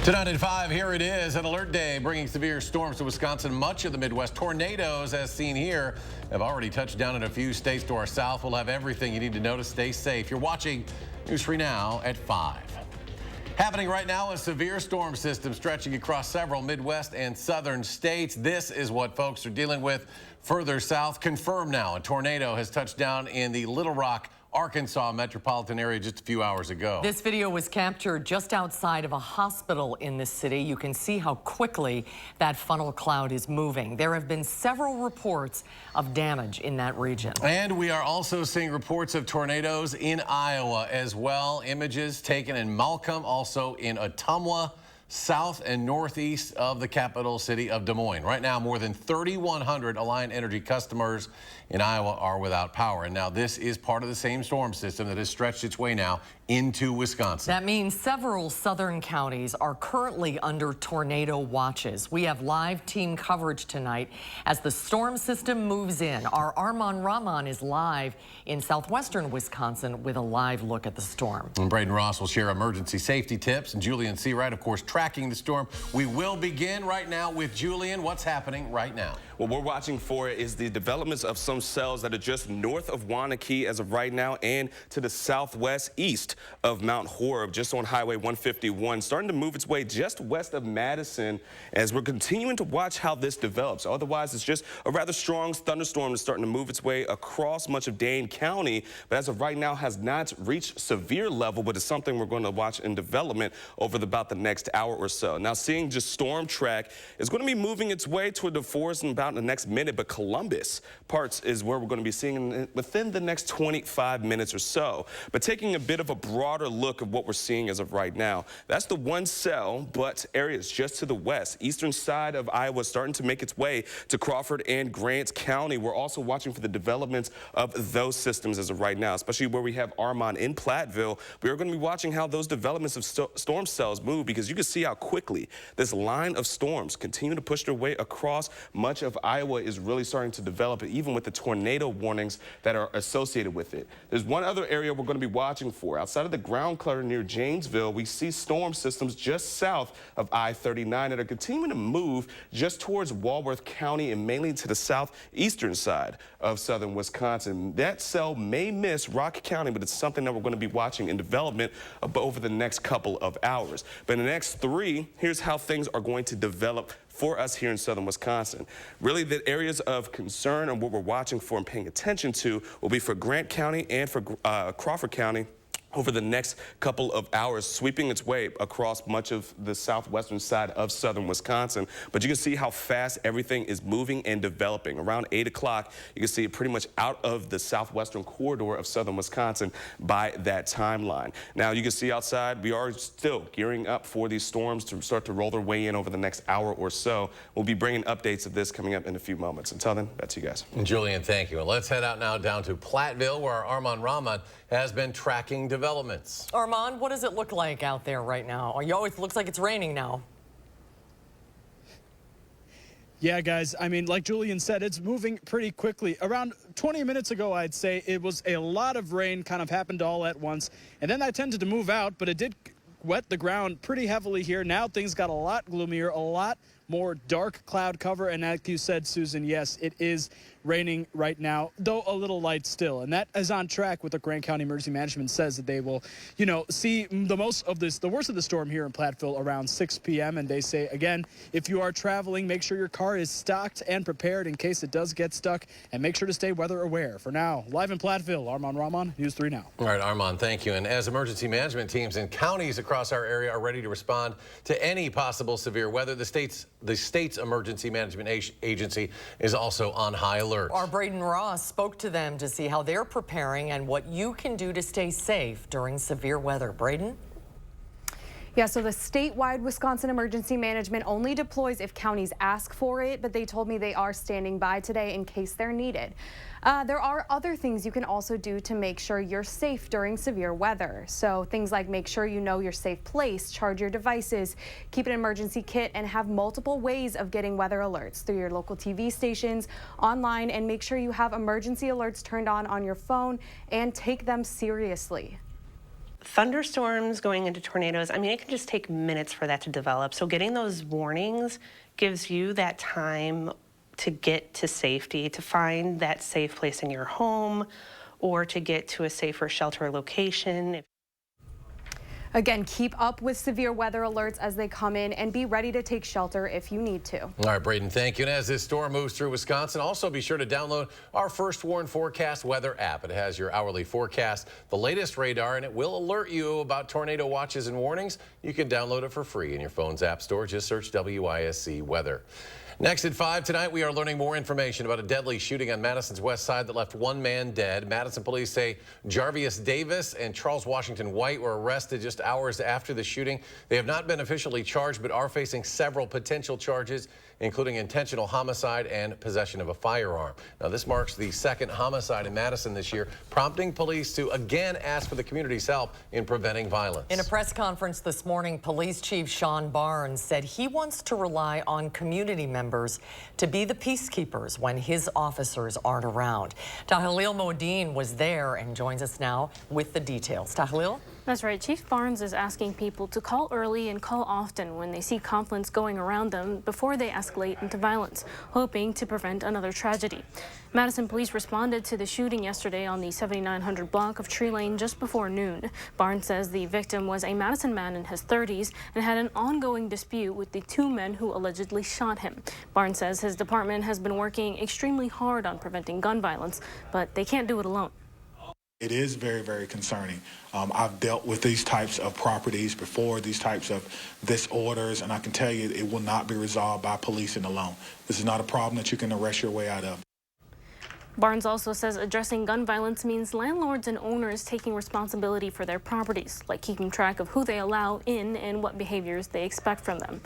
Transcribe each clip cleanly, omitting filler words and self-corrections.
Tonight at 5, here it is, an alert day bringing severe storms to Wisconsin, much of the Midwest. Tornadoes, as seen here, have already touched down in a few states to our south. We'll have everything you need to know to stay safe. You're watching News 3 Now at 5. Happening right now, a severe storm system stretching across several Midwest and southern states. This is what folks are dealing with further south. Confirmed now, a tornado has touched down in the Little Rock, Arkansas metropolitan area just a few hours ago. This video was captured just outside of a hospital in the city. You can see how quickly that funnel cloud is moving. There have been several reports of damage in that region. And we are also seeing reports of tornadoes in Iowa as well. Images taken in Malcolm, also in Ottumwa, south and northeast of the capital city of Des Moines. Right now, more than 3,100 Alliant Energy customers in Iowa are without power. And now this is part of the same storm system that has stretched its way now into Wisconsin. That means several southern counties are currently under tornado watches. We have live team coverage tonight as the storm system moves in. Our Armand Rahman is live in southwestern Wisconsin with a live look at the storm. And Braden Ross will share emergency safety tips. And Julian Seawright, of course, tracking the storm. We will begin right now with Julian. What's happening right now? What we're watching for is the developments of some cells that are just north of Waunakee as of right now and to the southwest east of Mount Horeb, just on Highway 151, starting to move its way just west of Madison as we're continuing to watch how this develops. Otherwise, it's just a rather strong thunderstorm that's starting to move its way across much of Dane County, but as of right now has not reached severe level, but it's something we're going to watch in development over about the next hour or so. Now, seeing just storm track is going to be moving its way toward the forest in about the next minute, but Columbus parts is where we're going to be seeing within the next 25 minutes or so. But taking a bit of a broader look of what we're seeing as of right now, that's the one cell, but areas just to the west, eastern side of Iowa, starting to make its way to Crawford and Grant County. We're also watching for the developments of those systems as of right now, especially where we have Armand in Platteville. We are going to be watching how those developments of storm cells move, because you can see how quickly this line of storms continue to push their way across much of Iowa is really starting to develop, even with the tornado warnings that are associated with it. There's one other area we're going to be watching for. Outside of the ground clutter near Janesville, we see storm systems just south of I-39 that are continuing to move just towards Walworth County and mainly to the southeastern side of southern Wisconsin. That cell may miss Rock County, but it's something that we're going to be watching in development over the next couple of hours. But in the next 3, here's how things are going to develop for us here in southern Wisconsin. Really, the areas of concern and what we're watching for and paying attention to will be for Grant County and for Crawford County over the next couple of hours, sweeping its way across much of the southwestern side of southern Wisconsin. But you can see how fast everything is moving and developing. Around 8 o'clock, you can see it pretty much out of the southwestern corridor of southern Wisconsin by that timeline. Now, you can see outside, we are still gearing up for these storms to start to roll their way in over the next hour or so. We'll be bringing updates of this coming up in a few moments. Until then, back to you guys. Julian, thank you. And let's head out now down to Platteville, where our Armand Rahman has been tracking developments. Armand, what does it look like out there right now? It looks like it's raining now. Yeah, guys, I mean, like Julian said, it's moving pretty quickly. Around 20 minutes ago, I'd say, it was a lot of rain kind of happened all at once. And then that tended to move out, but it did wet the ground pretty heavily here. Now things got a lot gloomier, a lot more dark cloud cover. And like you said, Susan, yes, it is raining right now, though a little light still. And that is on track with what Grant County Emergency Management says, that they will, see the worst of the storm here in Platteville around 6 p.m. And they say, again, if you are traveling, make sure your car is stocked and prepared in case it does get stuck, and make sure to stay weather aware. For now, live in Platteville, Armand Rahman, News 3 Now. All right, Armand, thank you. And as emergency management teams in counties across our area are ready to respond to any possible severe weather, the state's emergency management agency is also on high alert. Our Braden Ross spoke to them to see how they're preparing and what you can do to stay safe during severe weather. Braden? Yeah, so the statewide Wisconsin Emergency Management only deploys if counties ask for it, but they told me they are standing by today in case they're needed. There are other things you can also do to make sure you're safe during severe weather. So things like make sure you know your safe place, charge your devices, keep an emergency kit, and have multiple ways of getting weather alerts through your local TV stations, online, and make sure you have emergency alerts turned on your phone and take them seriously. Thunderstorms going into tornadoes, I mean, it can just take minutes for that to develop. So getting those warnings gives you that time to get to safety, to find that safe place in your home, or to get to a safer shelter location. Again, keep up with severe weather alerts as they come in and be ready to take shelter if you need to. All right, Braden, thank you. And as this storm moves through Wisconsin, also be sure to download our First Warn Forecast weather app. It has your hourly forecast, the latest radar, and it will alert you about tornado watches and warnings. You can download it for free in your phone's app store. Just search WISC weather. Next at 5 tonight, we are learning more information about a deadly shooting on Madison's west side that left one man dead. Madison police say Jarvius Davis and Charles Washington White were arrested just hours after the shooting. They have not been officially charged, but are facing several potential charges, including intentional homicide and possession of a firearm. Now, this marks the second homicide in Madison this year, prompting police to again ask for the community's help in preventing violence. In a press conference this morning, Police Chief Sean Barnes said he wants to rely on community members to be the peacekeepers when his officers aren't around. Tahlil Modine was there and joins us now with the details. Tahlil? That's right. Chief Barnes is asking people to call early and call often when they see conflicts going around them before they escalate into violence, hoping to prevent another tragedy. Madison police responded to the shooting yesterday on the 7900 block of Tree Lane just before noon. Barnes says the victim was a Madison man in his 30s and had an ongoing dispute with the two men who allegedly shot him. Barnes says his department has been working extremely hard on preventing gun violence, but they can't do it alone. It is very, very concerning. I've dealt with these types of properties before, these types of disorders, and I can tell you it will not be resolved by policing alone. This is not a problem that you can arrest your way out of. Barnes also says addressing gun violence means landlords and owners taking responsibility for their properties, like keeping track of who they allow in and what behaviors they expect from them.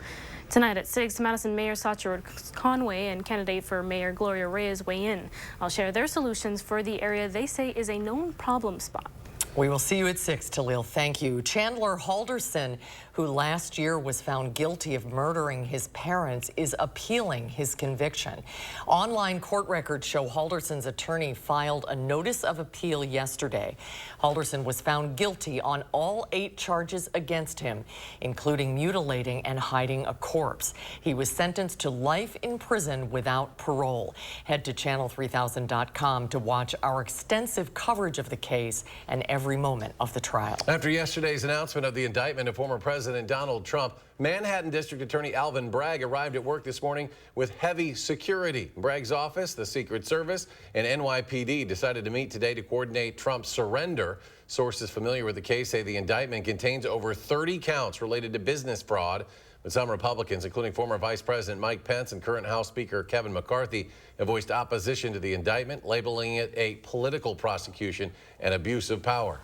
Tonight at 6, Madison Mayor Satchel Conway and candidate for Mayor Gloria Reyes weigh in. I'll share their solutions for the area they say is a known problem spot. We will see you at 6, Tahlil. Thank you. Chandler Halderson, who last year was found guilty of murdering his parents, is appealing his conviction. Online court records show Halderson's attorney filed a notice of appeal yesterday. Halderson was found guilty on all 8 charges against him, including mutilating and hiding a corpse. He was sentenced to life in prison without parole. Head to channel3000.com to watch our extensive coverage of the case and every moment of the trial. After yesterday's announcement of the indictment of former President Donald Trump, Manhattan District Attorney Alvin Bragg arrived at work this morning with heavy security. Bragg's office, the Secret Service, and NYPD decided to meet today to coordinate Trump's surrender. Sources familiar with the case say the indictment contains over 30 counts related to business fraud. But some Republicans, including former Vice President Mike Pence and current House Speaker Kevin McCarthy, have voiced opposition to the indictment, labeling it a political prosecution and abuse of power.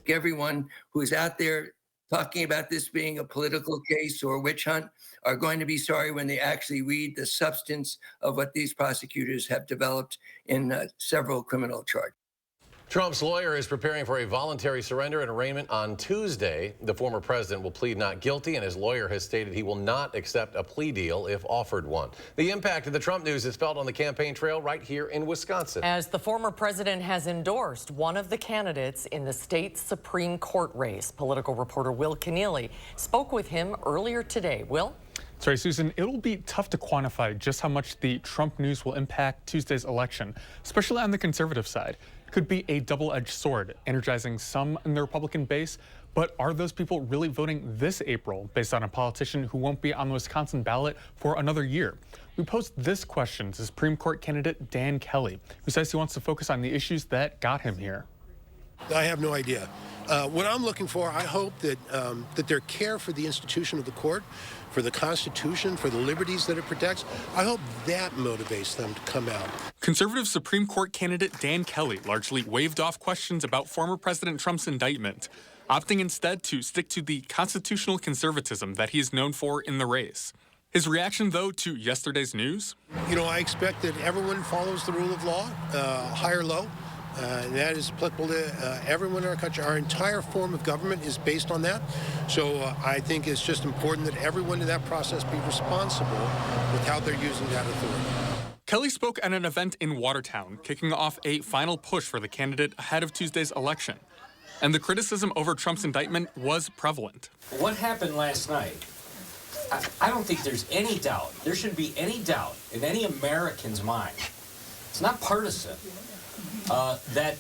Everyone who is out there talking about this being a political case or a witch hunt are going to be sorry when they actually read the substance of what these prosecutors have developed in several criminal charges. Trump's lawyer is preparing for a voluntary surrender and arraignment on Tuesday. The former president will plead not guilty, and his lawyer has stated he will not accept a plea deal if offered one. The impact of the Trump news is felt on the campaign trail right here in Wisconsin, as the former president has endorsed one of the candidates in the state's Supreme Court race. Political reporter Will Keneally spoke with him earlier today. Will? Sorry, Susan, it'll be tough to quantify just how much the Trump news will impact Tuesday's election, especially on the conservative side. It could be a double-edged sword, energizing some in the Republican base, but are those people really voting this April based on a politician who won't be on the Wisconsin ballot for another year? We posed this question to Supreme Court candidate Dan Kelly, who says he wants to focus on the issues that got him here. I have no idea. What I'm looking for, I hope that their care for the institution of the court, for the Constitution, for the liberties that it protects, I hope that motivates them to come out. Conservative Supreme Court candidate Dan Kelly largely waved off questions about former President Trump's indictment, opting instead to stick to the constitutional conservatism that he is known for in the race. His reaction, though, to yesterday's news? You know, I expect that everyone follows the rule of law, high or low. And that is applicable to everyone in our country. Our entire form of government is based on that. So I think it's just important that everyone in that process be responsible with how they're using that authority. Kelly spoke at an event in Watertown, kicking off a final push for the candidate ahead of Tuesday's election. and the criticism over Trump's indictment was prevalent. What happened last night? I don't think there's any doubt. There shouldn't be any doubt in any American's mind. It's not partisan. That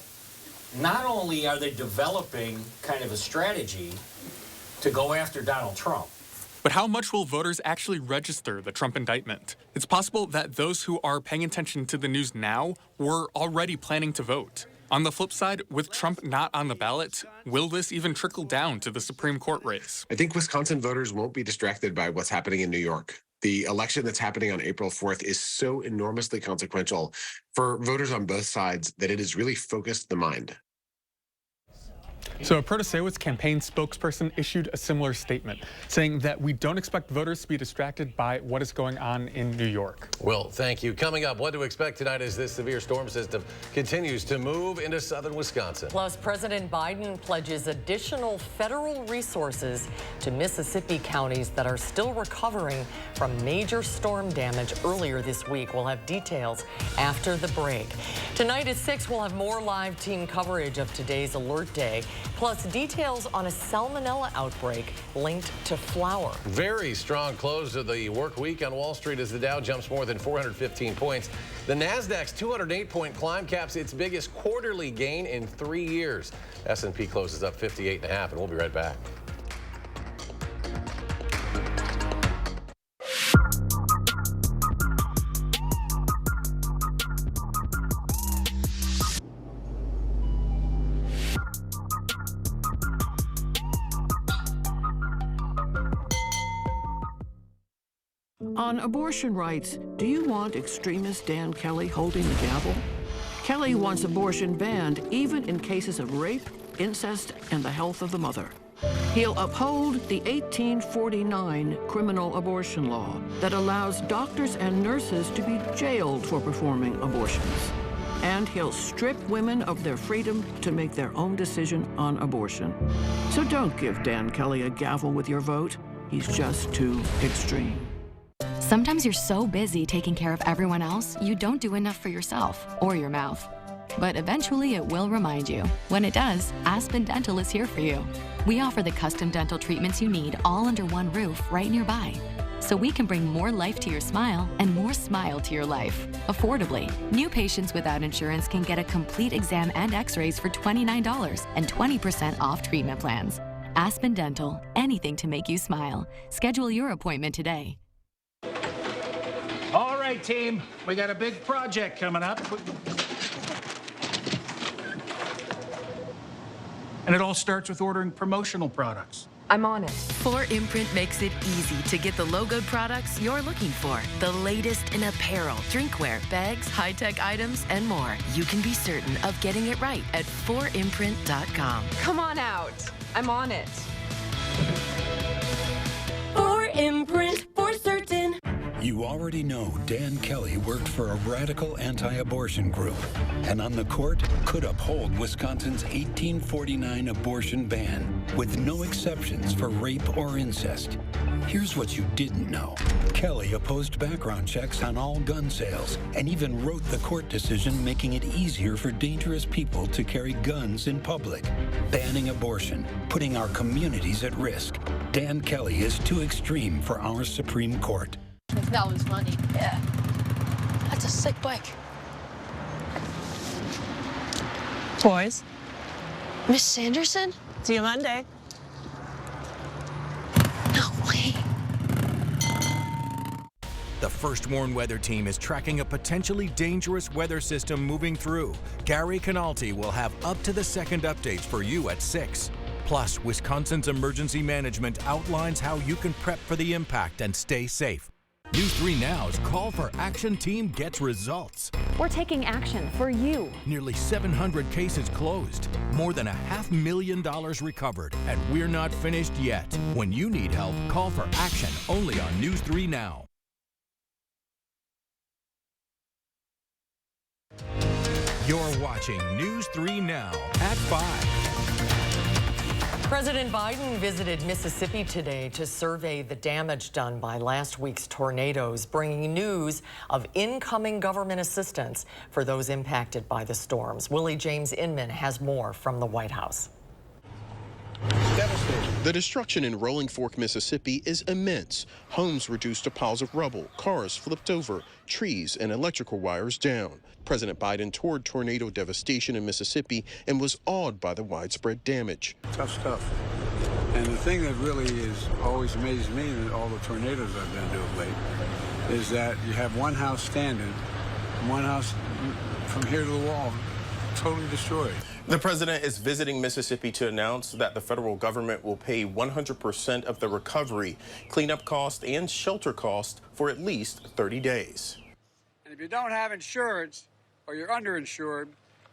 not only are they developing kind of a strategy to go after Donald Trump, but how much will voters actually register the Trump indictment? It's possible that those who are paying attention to the news now were already planning to vote. On the flip side, with Trump not on the ballot, will this even trickle down to the Supreme Court race? I think Wisconsin voters won't be distracted by what's happening in New York. The election that's happening on April 4th is so enormously consequential for voters on both sides that it has really focused the mind. So a Protasiewicz campaign spokesperson issued a similar statement, saying that we don't expect voters to be distracted by what is going on in New York. Well, thank you. Coming up, what to expect tonight as this severe storm system continues to move into southern Wisconsin. Plus, President Biden pledges additional federal resources to Mississippi counties that are still recovering from major storm damage earlier this week. We'll have details after the break. Tonight at 6, we'll have more live team coverage of today's alert day. Plus, details on a salmonella outbreak linked to flour. Very strong close to the work week on Wall Street as the Dow jumps more than 415 points. The Nasdaq's 208-point climb caps its biggest quarterly gain in 3 years. S&P closes up 58.5, and we'll be right back. On abortion rights, do you want extremist Dan Kelly holding the gavel? Kelly wants abortion banned even in cases of rape, incest, and the health of the mother. He'll uphold the 1849 criminal abortion law that allows doctors and nurses to be jailed for performing abortions. And he'll strip women of their freedom to make their own decision on abortion. So don't give Dan Kelly a gavel with your vote. He's just too extreme. Sometimes you're so busy taking care of everyone else, you don't do enough for yourself or your mouth. But eventually it will remind you. When it does, Aspen Dental is here for you. We offer the custom dental treatments you need all under one roof right nearby. So we can bring more life to your smile and more smile to your life, affordably. New patients without insurance can get a complete exam and x-rays for $29 and 20% off treatment plans. Aspen Dental, anything to make you smile. Schedule your appointment today. all right, team, we got a big project coming up. And it all starts with ordering promotional products. I'm on it. 4imprint makes it easy to get the logoed products you're looking for. The latest in apparel, drinkware, bags, high-tech items, and more. You can be certain of getting it right at 4imprint.com. Come on out. I'm on it. 4imprint, for certain. You already know Dan Kelly worked for a radical anti-abortion group, and on the court could uphold Wisconsin's 1849 abortion ban, with no exceptions for rape or incest. Here's what you didn't know. Kelly opposed background checks on all gun sales, and even wrote the court decision making it easier for dangerous people to carry guns in public, banning abortion, putting our communities at risk. Dan Kelly is too extreme for our Supreme Court. That was funny. Yeah. That's a sick bike. Boys. Miss Sanderson? See you Monday. No way. The First Warn Weather Team is tracking a potentially dangerous weather system moving through. Gary Canalti will have up-to-the-second updates for you at 6. Plus, Wisconsin's emergency management outlines how you can prep for the impact and stay safe. News 3 Now's Call for Action team gets results. We're taking action for you. Nearly 700 cases closed, more than $500,000 recovered, and we're not finished yet. When you need help, call for action only on News 3 Now. You're watching News 3 Now at 5. President Biden visited Mississippi today to survey the damage done by last week's tornadoes, bringing news of incoming government assistance for those impacted by the storms. Willie James Inman has more from the White House. The destruction in Rolling Fork, Mississippi is immense. Homes reduced to piles of rubble, cars flipped over, trees and electrical wires down. President Biden toured tornado devastation in Mississippi and was awed by the widespread damage. Tough stuff. And the thing that really is always amazes me in all the tornadoes I've been to of late is that you have one house standing, one house from here to the wall, totally destroyed. The president is visiting Mississippi to announce that the federal government will pay 100% of the recovery, cleanup cost, and shelter cost for at least 30 days. And if you don't have insurance or you're underinsured,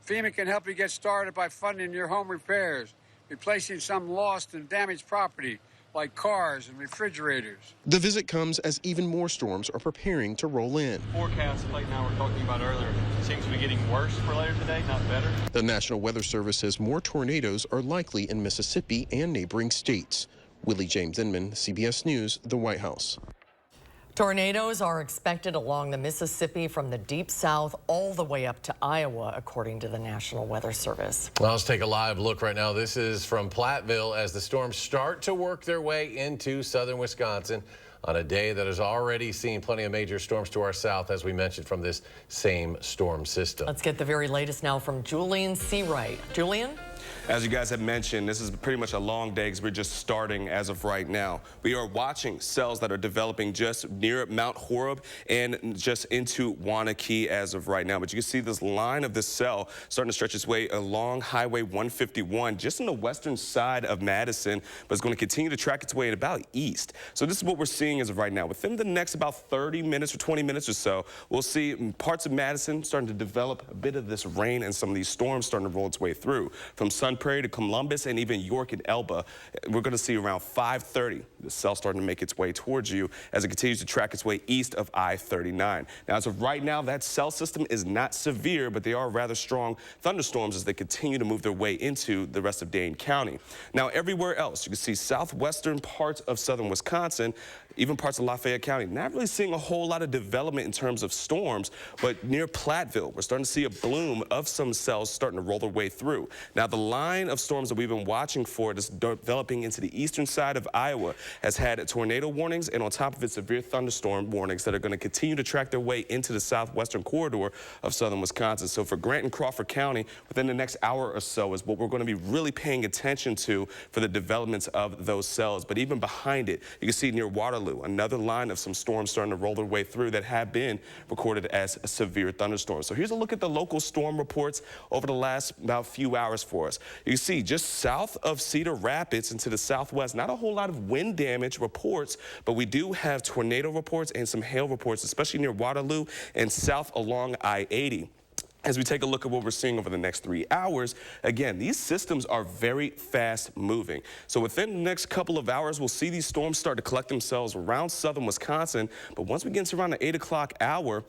FEMA can help you get started by funding your home repairs, replacing some lost and damaged property like cars and refrigerators. The visit comes as even more storms are preparing to roll in. Forecast like now we're talking about earlier seems to be getting worse for later today, not better. The National Weather Service says more tornadoes are likely in Mississippi and neighboring states. Willie James Inman, CBS News, the White House. Tornadoes are expected along the Mississippi from the deep south all the way up to Iowa, according to the National Weather Service. Well, let's take a live look right now. This is from Platteville as the storms start to work their way into southern Wisconsin on a day that has already seen plenty of major storms to our south, as we mentioned, from this same storm system. Let's get the very latest now from Julian Seawright. Julian? As you guys have mentioned, this is pretty much a long day because we're just starting as of right now. We are watching cells that are developing just near Mount Horeb and just into Wanakee as of right now. But you can see this line of this cell starting to stretch its way along Highway 151, just on the western side of Madison, but it's going to continue to track its way about east. So this is what we're seeing as of right now. Within the next about 30 minutes or 20 minutes or so, we'll see parts of Madison starting to develop a bit of this rain and some of these storms starting to roll its way through. From Sun Prairie to Columbus and even York and Elba, we're going to see around 5:30 the cell starting to make its way towards you as it continues to track its way east of I-39. Now, as of right now, that cell system is not severe, but they are rather strong thunderstorms as they continue to move their way into the rest of Dane County. Now, everywhere else, you can see southwestern parts of southern Wisconsin, even parts of Lafayette County, not really seeing a whole lot of development in terms of storms, but near Platteville, we're starting to see a bloom of some cells starting to roll their way through. Now, the line of storms that we've been watching for that's developing into the eastern side of Iowa has had tornado warnings and on top of it, severe thunderstorm warnings that are going to continue to track their way into the southwestern corridor of southern Wisconsin. So for Grant and Crawford County, within the next hour or so is what we're going to be really paying attention to for the developments of those cells. But even behind it, you can see near Waterloo, another line of some storms starting to roll their way through that have been recorded as severe thunderstorms. So here's a look at the local storm reports over the last about few hours for us. You see just south of Cedar Rapids into the southwest, not a whole lot of wind damage reports, but we do have tornado reports and some hail reports, especially near Waterloo and south along I-80. As we take a look at what we're seeing over the next 3 hours, again, these systems are very fast moving. So within the next couple of hours, we'll see these storms start to collect themselves around southern Wisconsin. But once we get to around the 8 o'clock hour,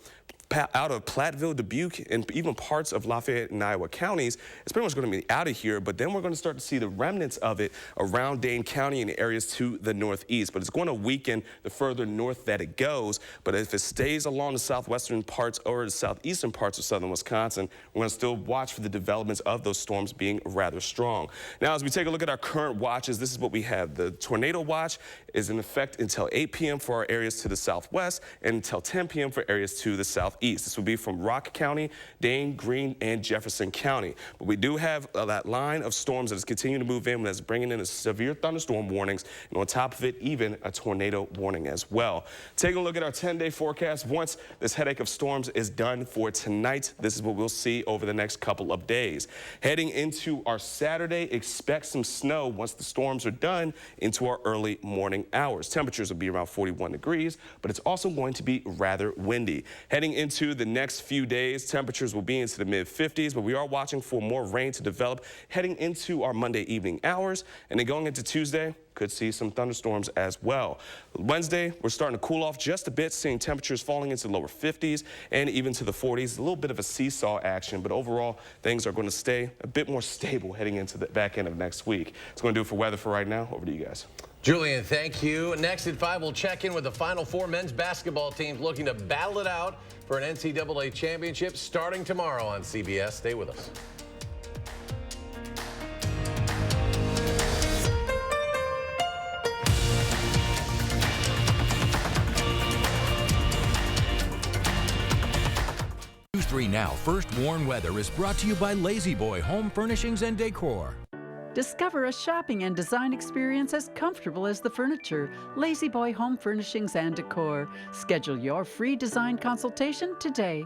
out of Platteville, Dubuque, and even parts of Lafayette and Iowa counties, it's pretty much going to be out of here, but then we're going to start to see the remnants of it around Dane County and areas to the northeast. But it's going to weaken the further north that it goes, but if it stays along the southwestern parts or the southeastern parts of southern Wisconsin, we're going to still watch for the developments of those storms being rather strong. Now, as we take a look at our current watches, this is what we have. The tornado watch is in effect until 8 p.m. for our areas to the southwest and until 10 p.m. for areas to the southeast. This will be from Rock County, Dane, Greene, and Jefferson County. But we do have that line of storms that is continuing to move in, that's bringing in a severe thunderstorm warnings, and on top of it, even a tornado warning as well. Taking a look at our 10-day forecast, once this headache of storms is done for tonight, this is what we'll see over the next couple of days. Heading into our Saturday, expect some snow once the storms are done into our early morning hours. Temperatures will be around 41 degrees, but it's also going to be rather windy. Heading into the next few days, temperatures will be into the mid-50s, but we are watching for more rain to develop heading into our Monday evening hours. And then going into Tuesday, could see some thunderstorms as well. Wednesday, we're starting to cool off just a bit, seeing temperatures falling into the lower 50s and even to the 40s. A little bit of a seesaw action, but overall, things are going to stay a bit more stable heading into the back end of next week. It's going to do it for weather for right now. Over to you guys. Julian, thank you. Next at 5, we'll check in with the Final Four men's basketball teams looking to battle it out for an NCAA championship starting tomorrow on CBS. Stay with us. 3 Now First Warn Weather is brought to you by Lazy Boy Home Furnishings and Decor. Discover a shopping and design experience as comfortable as the furniture. Lazy Boy Home Furnishings and Decor. Schedule your free design consultation today.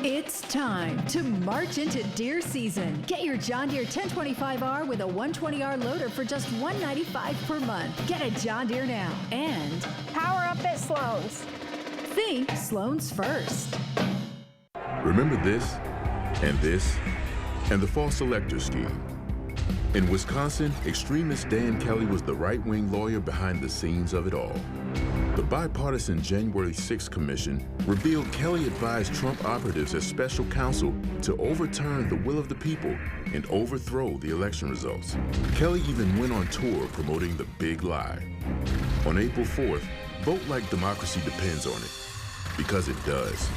It's time to march into deer season. Get your John Deere 1025R with a 120R loader for just $195 per month. Get a John Deere now. And power up at Sloan's. Think Sloan's first. Remember this, and the false selector scheme. In Wisconsin, extremist Dan Kelly was the right-wing lawyer behind the scenes of it all. The bipartisan January 6th commission revealed Kelly advised Trump operatives as special counsel to overturn the will of the people and overthrow the election results. Kelly even went on tour promoting the big lie. On April 4th, vote like democracy depends on it, because it does.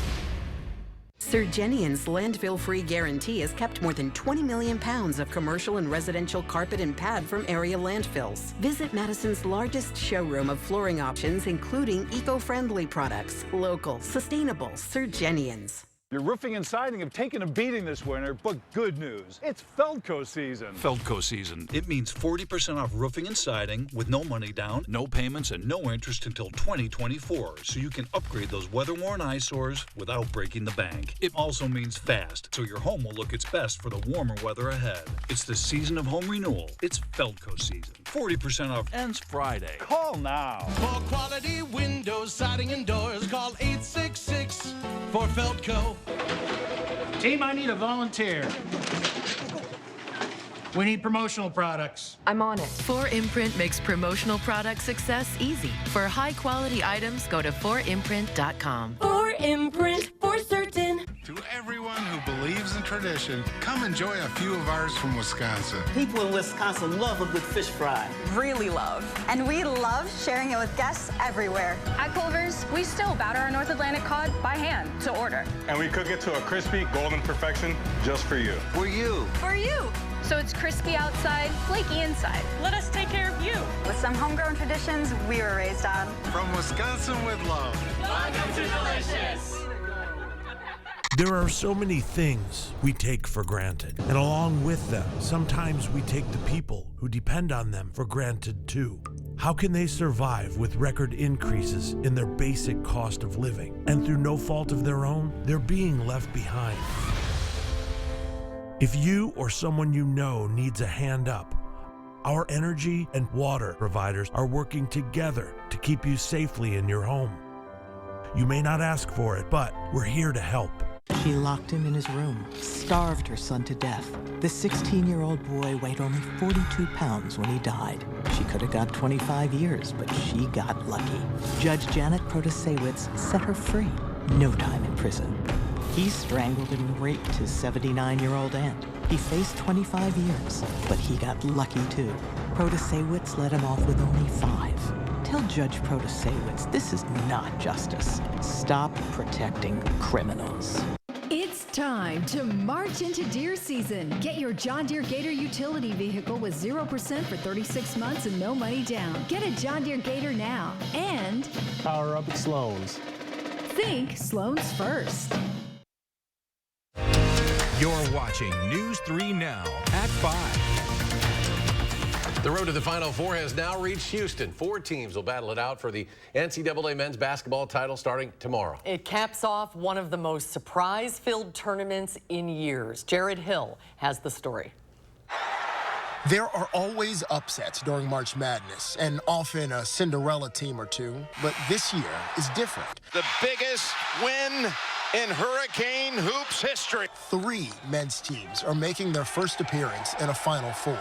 Surgenian's landfill-free guarantee has kept more than 20 million pounds of commercial and residential carpet and pad from area landfills. Visit Madison's largest showroom of flooring options, including eco-friendly products. Local, sustainable Surgenian's. Your roofing and siding have taken a beating this winter, but good news. It's Feldco season. Feldco season. It means 40% off roofing and siding with no money down, no payments, and no interest until 2024, so you can upgrade those weather-worn eyesores without breaking the bank. It also means fast, so your home will look its best for the warmer weather ahead. It's the season of home renewal. It's Feldco season. 40% off ends Friday. Call now. For quality windows, siding, and doors, call 866 for Feldco. Team, I need a volunteer. We need promotional products. I'm on it. 4imprint makes promotional product success easy. For high-quality items, go to 4imprint.com. 4imprint, for certain. To everyone who believes in tradition, come enjoy a few of ours from Wisconsin. People in Wisconsin love a good fish fry. Really love. And we love sharing it with guests everywhere. At Culver's, we still batter our North Atlantic cod by hand to order. And we cook it to a crispy, golden perfection just for you. For you. For you. So it's crispy outside, flaky inside. Let us take care of you. With some homegrown traditions we were raised on. From Wisconsin with love. Welcome to Delicious. There are so many things we take for granted, and along with them, sometimes we take the people who depend on them for granted too. How can they survive with record increases in their basic cost of living? And through no fault of their own, they're being left behind. If you or someone you know needs a hand up, our energy and water providers are working together to keep you safely in your home. You may not ask for it, but we're here to help. She locked him in his room, starved her son to death. The 16-year-old boy weighed only 42 pounds when he died. She could have got 25 years, but she got lucky. Judge Janet Protasewicz set her free. No time in prison. He strangled and raped his 79-year-old aunt. He faced 25 years, but he got lucky too. Protasewicz let him off with only 5. Tell Judge Protasewicz this is not justice. Stop protecting criminals. It's time to march into deer season. Get your John Deere Gator utility vehicle with 0% for 36 months and no money down. Get a John Deere Gator now. And power up at Sloan's. Think Sloan's first. You're watching News 3 Now at 5. The road to the Final Four has now reached Houston. 4 teams will battle it out for the NCAA men's basketball title starting tomorrow. It caps off one of the most surprise-filled tournaments in years. Jared Hill has the story. There are always upsets during March Madness, and often a Cinderella team or two, but this year is different. The biggest win in Hurricane Hoops history. 3 men's teams are making their first appearance in a Final Four.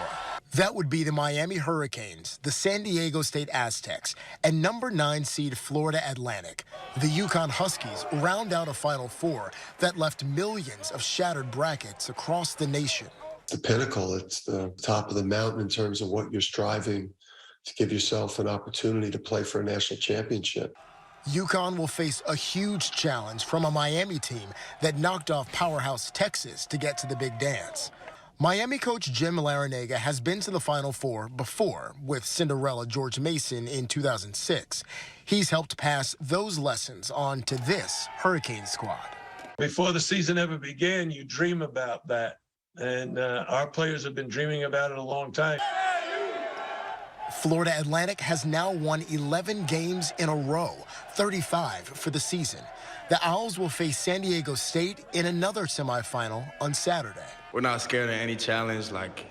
That would be the Miami Hurricanes, the San Diego State Aztecs, and number 9 seed Florida Atlantic. The UConn Huskies round out a Final Four that left millions of shattered brackets across the nation. The pinnacle, it's the top of the mountain in terms of what you're striving to give yourself an opportunity to play for a national championship. UConn will face a huge challenge from a Miami team that knocked off powerhouse Texas to get to the big dance. Miami coach Jim Larrañaga has been to the Final Four before with Cinderella George Mason in 2006. He's helped pass those lessons on to this Hurricane squad. Before the season ever began, you dream about that. And our players have been dreaming about it a long time. Florida Atlantic has now won 11 games in a row, 35 for the season. The Owls will face San Diego State in another semifinal on Saturday. We're not scared of any challenge. Like,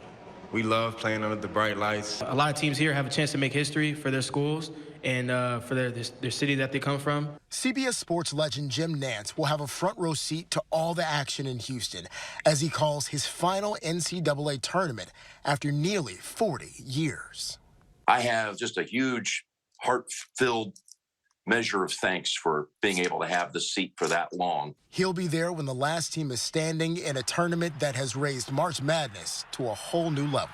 we love playing under the bright lights. A lot of teams here have a chance to make history for their schools and for their city that they come from. CBS Sports legend Jim Nantz will have a front row seat to all the action in Houston as he calls his final NCAA tournament after nearly 40 years. I have just a huge heart-filled measure of thanks for being able to have the seat for that long. He'll be there when the last team is standing in a tournament that has raised March Madness to a whole new level.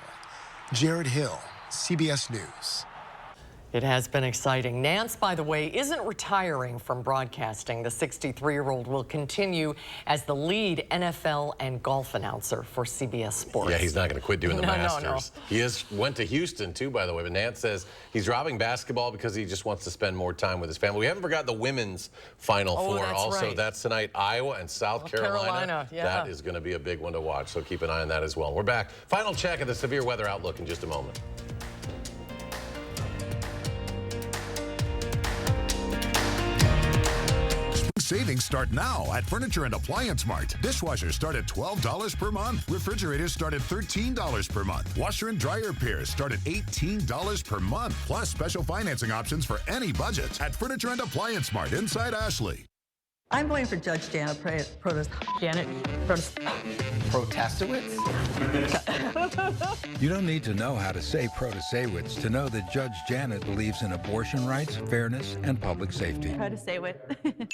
Jared Hill, CBS News. It has been exciting. Nance, by the way, isn't retiring from broadcasting. The 63-year-old will continue as the lead NFL and golf announcer for CBS Sports. Yeah, he's not going to quit doing the Masters. No. He went to Houston, too, by the way. But Nance says he's dropping basketball because he just wants to spend more time with his family. We haven't forgotten the women's Final Four. That's also, right. That's tonight, Iowa and South Carolina. Yeah. That is going to be a big one to watch, so keep an eye on that as well. We're back. Final check of the severe weather outlook in just a moment. Savings start now at Furniture and Appliance Mart. Dishwashers start at $12 per month. Refrigerators start at $13 per month. Washer and dryer pairs start at $18 per month. Plus special financing options for any budget at Furniture and Appliance Mart inside Ashley. I'm going for Judge Janet Protasewicz? You don't need to know how to say Protasewicz to know that Judge Janet believes in abortion rights, fairness, and public safety. Protasewicz.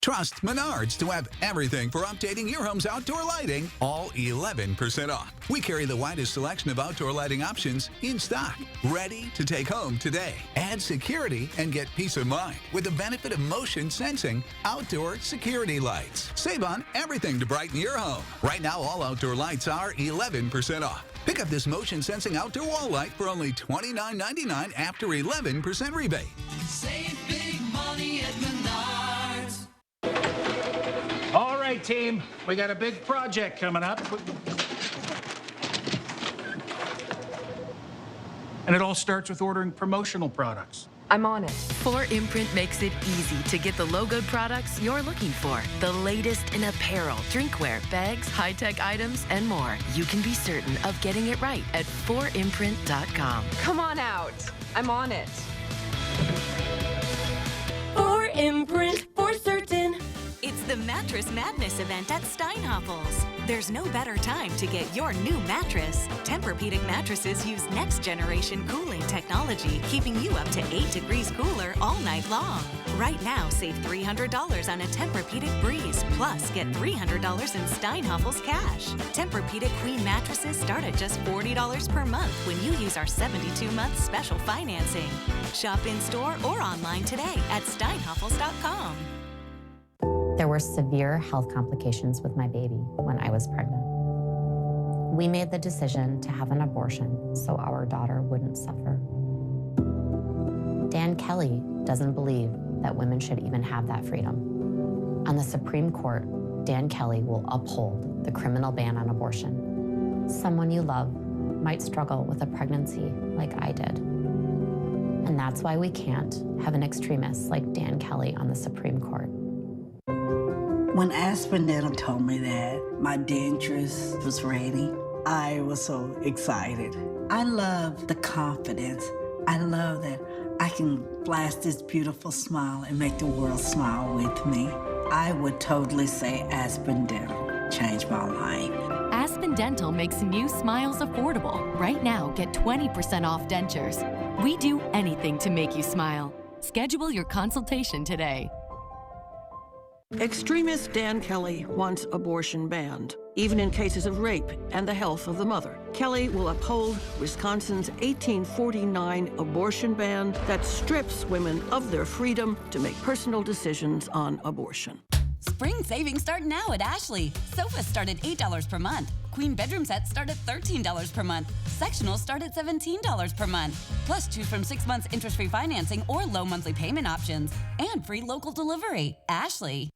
Trust Menards to have everything for updating your home's outdoor lighting, all 11% off. We carry the widest selection of outdoor lighting options in stock, ready to take home today. Add security and get peace of mind with the benefit of motion sensing outdoor security lights. Save on everything to brighten your home. Right now, all outdoor lights are 11% off. Pick up this motion sensing outdoor wall light for only $29.99 after 11% rebate. Save big money at Menards. All right, team, we got a big project coming up. And it all starts with ordering promotional products. I'm on it. 4imprint makes it easy to get the logoed products you're looking for. The latest in apparel, drinkware, bags, high-tech items, and more. You can be certain of getting it right at 4imprint.com. Come on out. I'm on it. 4imprint for certain. It's the Mattress Madness event at Steinhoffels. There's no better time to get your new mattress. Tempur-Pedic mattresses use next-generation cooling technology, keeping you up to 8 degrees cooler all night long. Right now, save $300 on a Tempur-Pedic Breeze, plus get $300 in Steinhoffels cash. Tempur-Pedic Queen mattresses start at just $40 per month when you use our 72-month special financing. Shop in-store or online today at steinhoffels.com. There were severe health complications with my baby when I was pregnant. We made the decision to have an abortion so our daughter wouldn't suffer. Dan Kelly doesn't believe that women should even have that freedom. On the Supreme Court, Dan Kelly will uphold the criminal ban on abortion. Someone you love might struggle with a pregnancy like I did. And that's why we can't have an extremist like Dan Kelly on the Supreme Court. When Aspen Dental told me that my dentures was ready, I was so excited. I love the confidence. I love that I can blast this beautiful smile and make the world smile with me. I would totally say Aspen Dental changed my life. Aspen Dental makes new smiles affordable. Right now, get 20% off dentures. We do anything to make you smile. Schedule your consultation today. Extremist Dan Kelly wants abortion banned, even in cases of rape and the health of the mother. Kelly will uphold Wisconsin's 1849 abortion ban that strips women of their freedom to make personal decisions on abortion. Spring savings start now at Ashley. Sofas start at $8 per month. Queen bedroom sets start at $13 per month. Sectionals start at $17 per month. Plus, choose from 6 months interest-free financing or low monthly payment options. And free local delivery. Ashley.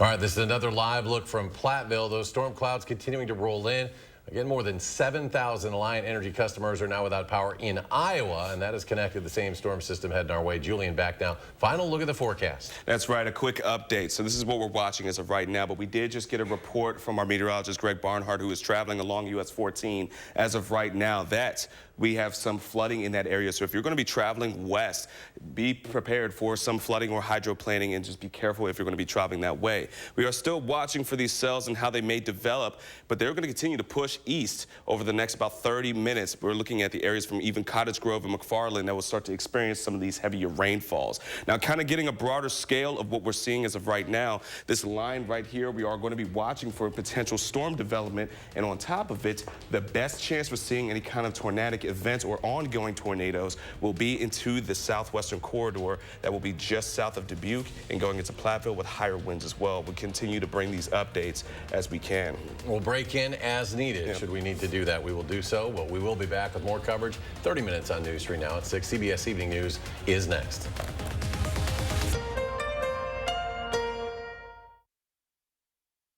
All right, this is another live look from Platteville. Those storm clouds continuing to roll in. Again, more than 7,000 Alliant Energy customers are now without power in Iowa, and that is connected to the same storm system heading our way. Julian, back now. Final look at the forecast. That's right, a quick update. So this is what we're watching as of right now, but we did just get a report from our meteorologist, Greg Barnhart, who is traveling along US 14 as of right now that we have some flooding in that area. So if you're going to be traveling west, be prepared for some flooding or hydroplaning, and just be careful if you're going to be traveling that way. We are still watching for these cells and how they may develop, but they're going to continue to push east over the next about 30 minutes. We're looking at the areas from even Cottage Grove and McFarland that will start to experience some of these heavier rainfalls. Now, kind of getting a broader scale of what we're seeing as of right now, this line right here, we are going to be watching for a potential storm development, and on top of it, the best chance for seeing any kind of tornadic events or ongoing tornadoes will be into the southwestern corridor that will be just south of Dubuque and going into Platteville with higher winds as well. We'll continue to bring these updates as we can. We'll break in as needed. Yep. Should we need to do that, we will do so. But we will be back with more coverage. 30 minutes on News 3 now at 6. CBS Evening News is next.